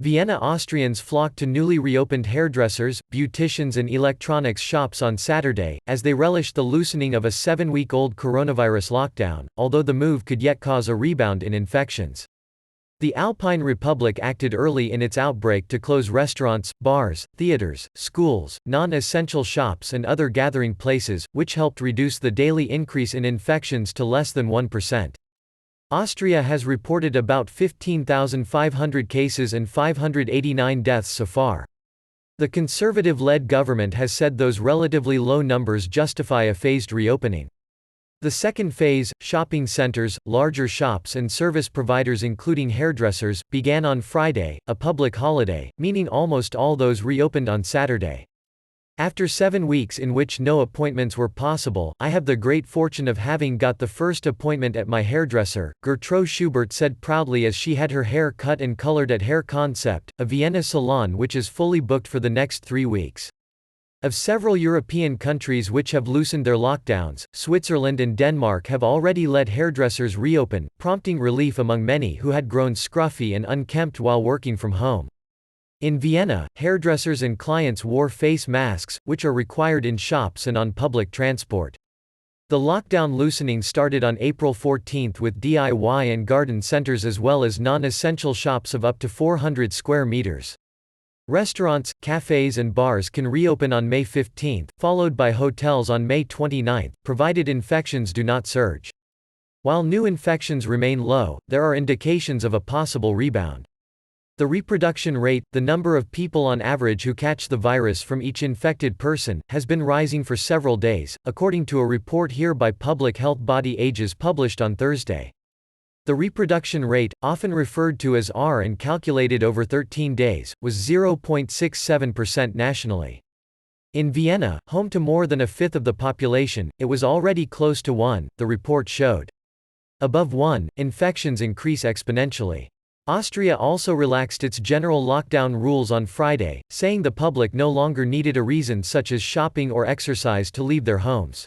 Vienna Austrians flocked to newly reopened hairdressers, beauticians and electronics shops on Saturday, as they relished the loosening of a 7-week-old coronavirus lockdown, although the move could yet cause a rebound in infections. The Alpine Republic acted early in its outbreak to close restaurants, bars, theaters, schools, non-essential shops and other gathering places, which helped reduce the daily increase in infections to less than 1%. Austria has reported about 15,500 cases and 589 deaths so far. The conservative-led government has said those relatively low numbers justify a phased reopening. The second phase, shopping centers, larger shops and service providers including hairdressers, began on Friday, a public holiday, meaning almost all those reopened on Saturday. After 7 weeks in which no appointments were possible, I have the great fortune of having got the first appointment at my hairdresser, Gertrude Schubert said proudly as she had her hair cut and colored at Hair Concept, a Vienna salon which is fully booked for the next 3 weeks. Of several European countries which have loosened their lockdowns, Switzerland and Denmark have already let hairdressers reopen, prompting relief among many who had grown scruffy and unkempt while working from home. In Vienna, hairdressers and clients wore face masks, which are required in shops and on public transport. The lockdown loosening started on April 14 with DIY and garden centers as well as non-essential shops of up to 400 square meters. Restaurants, cafes and bars can reopen on May 15, followed by hotels on May 29, provided infections do not surge. While new infections remain low, there are indications of a possible rebound. The reproduction rate, the number of people on average who catch the virus from each infected person, has been rising for several days, according to a report here by public health body Aegis published on Thursday. The reproduction rate, often referred to as R and calculated over 13 days, was 0.67% nationally. In Vienna, home to more than a fifth of the population, it was already close to 1, the report showed. Above 1, infections increase exponentially. Austria also relaxed its general lockdown rules on Friday, saying the public no longer needed a reason such as shopping or exercise to leave their homes.